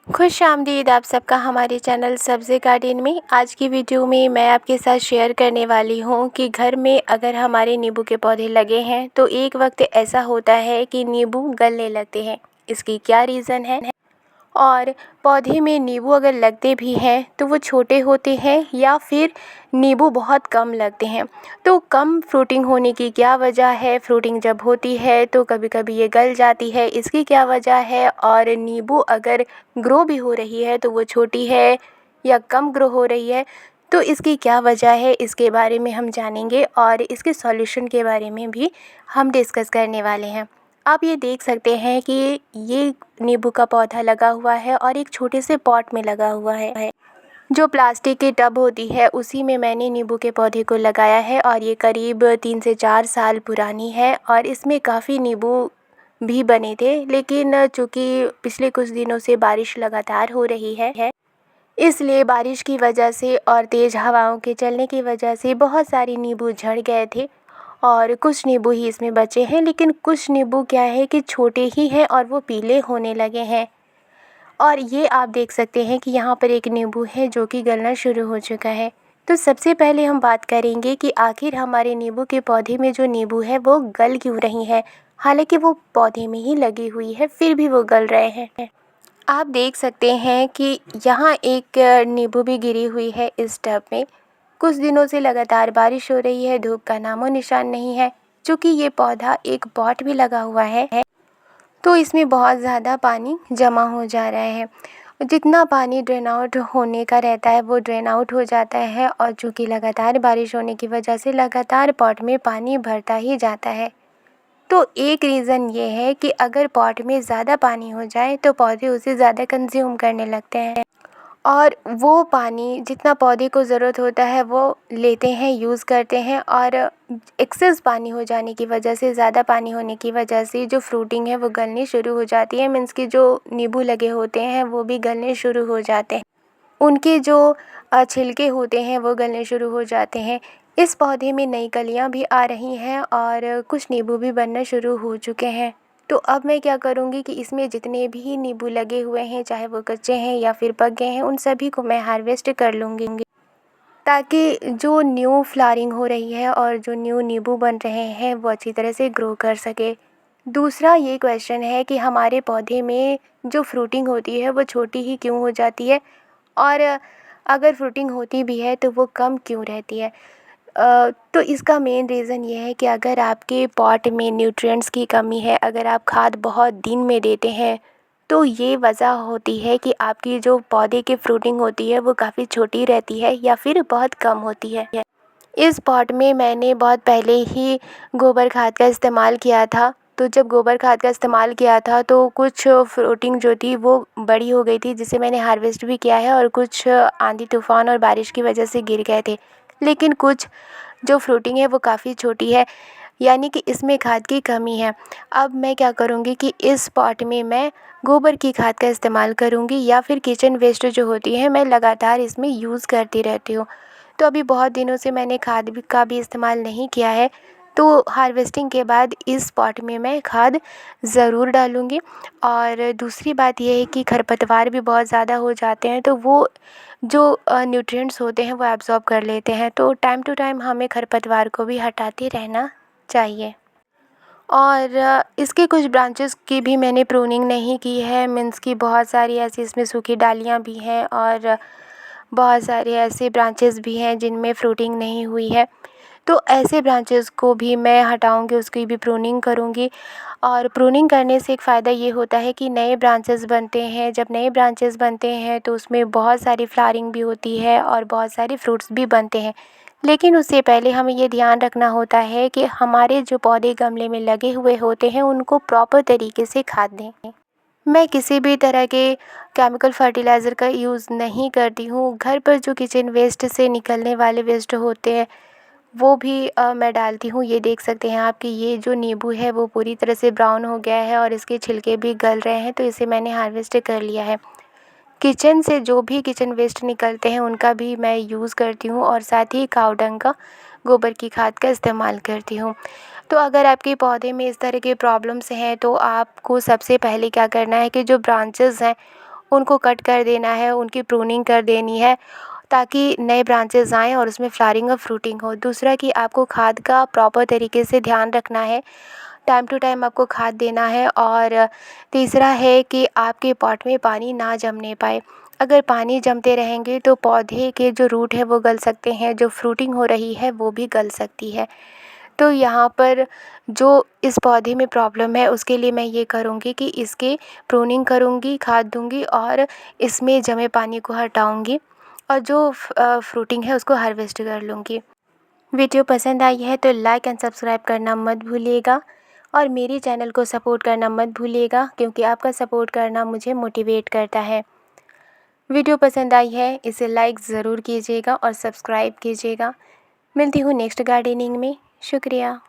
खुश आमदीद आप सबका हमारे चैनल सब्ज़ी गार्डन में। आज की वीडियो में मैं आपके साथ शेयर करने वाली हूँ कि घर में अगर हमारे नींबू के पौधे लगे हैं तो एक वक्त ऐसा होता है कि नींबू गलने लगते हैं। इसकी क्या रीज़न है और पौधे में नींबू अगर लगते भी हैं तो वो छोटे होते हैं या फिर नींबू बहुत कम लगते हैं। तो कम फ्रूटिंग होने की क्या वजह है, फ्रूटिंग जब होती है तो कभी कभी ये गल जाती है, इसकी क्या वजह है, और नींबू अगर ग्रो भी हो रही है तो वो छोटी है या कम ग्रो हो रही है तो इसकी क्या वजह है, इसके बारे में हम जानेंगे और इसके सॉल्यूशन के बारे में भी हम डिस्कस करने वाले हैं। आप ये देख सकते हैं कि ये नींबू का पौधा लगा हुआ है और एक छोटे से पॉट में लगा हुआ है। जो प्लास्टिक की टब होती है उसी में मैंने नींबू के पौधे को लगाया है और ये करीब 3 से 4 साल पुरानी है और इसमें काफ़ी नींबू भी बने थे। लेकिन चूँकि पिछले कुछ दिनों से बारिश लगातार हो रही है, इसलिए बारिश की वजह से और तेज़ हवाओं के चलने की वजह से बहुत सारे नींबू झड़ गए थे और कुछ नींबू ही इसमें बचे हैं। लेकिन कुछ नींबू क्या है कि छोटे ही हैं और वो पीले होने लगे हैं। और ये आप देख सकते हैं कि यहाँ पर एक नींबू है जो कि गलना शुरू हो चुका है। तो सबसे पहले हम बात करेंगे कि आखिर हमारे नींबू के पौधे में जो नींबू है वो गल क्यों रही है। हालांकि वो पौधे में ही लगी हुई है फिर भी वो गल रहे हैं। आप देख सकते हैं कि यहाँ एक नींबू भी गिरी हुई है इस टब में। कुछ दिनों से लगातार बारिश हो रही है, धूप का नामो निशान नहीं है। चूँकि ये पौधा एक पॉट भी लगा हुआ है तो इसमें बहुत ज़्यादा पानी जमा हो जा रहा है। जितना पानी ड्रेन आउट होने का रहता है वो ड्रेन आउट हो जाता है और चूँकि लगातार बारिश होने की वजह से लगातार पॉट में पानी भरता ही जाता है। तो एक रीज़न ये है कि अगर पॉट में ज़्यादा पानी हो जाए तो पौधे उसे ज़्यादा कंज्यूम करने लगते हैं और वो पानी जितना पौधे को ज़रूरत होता है वो लेते हैं, यूज़ करते हैं। और एक्सेस पानी हो जाने की वजह से, ज़्यादा पानी होने की वजह से जो फ्रूटिंग है वो गलनी शुरू हो जाती है। मीन्स कि जो नींबू लगे होते हैं वो भी गलने शुरू हो जाते हैं, उनके जो छिलके होते हैं वो गलने शुरू हो जाते हैं। इस पौधे में नई कलियां भी आ रही हैं और कुछ नींबू भी बनना शुरू हो चुके हैं। तो अब मैं क्या करूँगी कि इसमें जितने भी नींबू लगे हुए हैं, चाहे वो कच्चे हैं या फिर पक गए हैं, उन सभी को मैं हार्वेस्ट कर लूँगी ताकि जो न्यू फ्लावरिंग हो रही है और जो न्यू नींबू बन रहे हैं वो अच्छी तरह से ग्रो कर सके। दूसरा ये क्वेश्चन है कि हमारे पौधे में जो फ्रूटिंग होती है वो छोटी ही क्यों हो जाती है और अगर फ्रूटिंग होती भी है तो वो कम क्यों रहती है। तो इसका मेन रीज़न ये है कि अगर आपके पॉट में न्यूट्रिएंट्स की कमी है, अगर आप खाद बहुत दिन में देते हैं तो ये वजह होती है कि आपकी जो पौधे की फ्रूटिंग होती है वो काफ़ी छोटी रहती है या फिर बहुत कम होती है। इस पॉट में मैंने बहुत पहले ही गोबर खाद का इस्तेमाल किया था। तो जब गोबर खाद का इस्तेमाल किया था तो कुछ फ्रूटिंग जो थी वो बड़ी हो गई थी, जिसे मैंने हार्वेस्ट भी किया है, और कुछ आंधी तूफ़ान और बारिश की वजह से गिर गए थे। लेकिन कुछ जो फ्रूटिंग है वो काफ़ी छोटी है, यानी कि इसमें खाद की कमी है। अब मैं क्या करूँगी कि इस पॉट में मैं गोबर की खाद का इस्तेमाल करूँगी या फिर किचन वेस्ट जो होती है मैं लगातार इसमें यूज़ करती रहती हूँ। तो अभी बहुत दिनों से मैंने का भी इस्तेमाल नहीं किया है, तो हार्वेस्टिंग के बाद इस पॉट में मैं खाद ज़रूर डालूँगी। और दूसरी बात ये है कि खरपतवार भी बहुत ज़्यादा हो जाते हैं तो वो जो न्यूट्रिएंट्स होते हैं वो एब्ज़ॉर्ब कर लेते हैं। तो टाइम टू टाइम हमें खरपतवार को भी हटाते रहना चाहिए। और इसके कुछ ब्रांचेस की भी मैंने प्रूनिंग नहीं की है। मीन्स कि बहुत सारी ऐसी इसमें सूखी डालियाँ भी हैं और बहुत सारे ऐसे ब्रांचेस भी हैं जिनमें फ्रूटिंग नहीं हुई है। तो ऐसे ब्रांचेस को भी मैं हटाऊंगी, उसकी भी प्रूनिंग करूंगी। और प्रूनिंग करने से एक फ़ायदा ये होता है कि नए ब्रांचेस बनते हैं। जब नए ब्रांचेस बनते हैं तो उसमें बहुत सारी फ्लावरिंग भी होती है और बहुत सारे फ्रूट्स भी बनते हैं। लेकिन उससे पहले हमें ये ध्यान रखना होता है कि हमारे जो पौधे गमले में लगे हुए होते हैं उनको प्रॉपर तरीके से खाद दें। मैं किसी भी तरह के केमिकल फर्टिलाइज़र का यूज़ नहीं करती हूँ। घर पर जो किचन वेस्ट से निकलने वाले वेस्ट होते हैं वो भी मैं डालती हूँ। ये देख सकते हैं आप कि ये जो नींबू है वो पूरी तरह से ब्राउन हो गया है और इसके छिलके भी गल रहे हैं, तो इसे मैंने हार्वेस्ट कर लिया है। किचन से जो भी किचन वेस्ट निकलते हैं उनका भी मैं यूज़ करती हूँ और साथ ही काऊ डंग का, गोबर की खाद का इस्तेमाल करती हूँ। तो अगर आपके पौधे में इस तरह के प्रॉब्लम्स हैं तो आपको सबसे पहले क्या करना है कि जो ब्रांचेस हैं उनको कट कर देना है, उनकी प्रूनिंग कर देनी है ताकि नए ब्रांचेस आएँ और उसमें फ्लावरिंग और फ्रूटिंग हो। दूसरा कि आपको खाद का प्रॉपर तरीके से ध्यान रखना है, टाइम टू टाइम आपको खाद देना है। और तीसरा है कि आपके पॉट में पानी ना जमने पाए। अगर पानी जमते रहेंगे तो पौधे के जो रूट है वो गल सकते हैं, जो फ्रूटिंग हो रही है वो भी गल सकती है। तो यहाँ पर जो इस पौधे में प्रॉब्लम है उसके लिए मैं ये करूँगी कि इसकी प्रूनिंग करूँगी, खाद दूँगी और इसमें जमे पानी को हटाऊँगी और जो फ्रूटिंग है उसको हार्वेस्ट कर लूँगी। वीडियो पसंद आई है तो लाइक एंड सब्सक्राइब करना मत भूलिएगा और मेरे चैनल को सपोर्ट करना मत भूलिएगा, क्योंकि आपका सपोर्ट करना मुझे मोटिवेट करता है। वीडियो पसंद आई है इसे लाइक ज़रूर कीजिएगा और सब्सक्राइब कीजिएगा। मिलती हूँ नेक्स्ट गार्डनिंग में। शुक्रिया।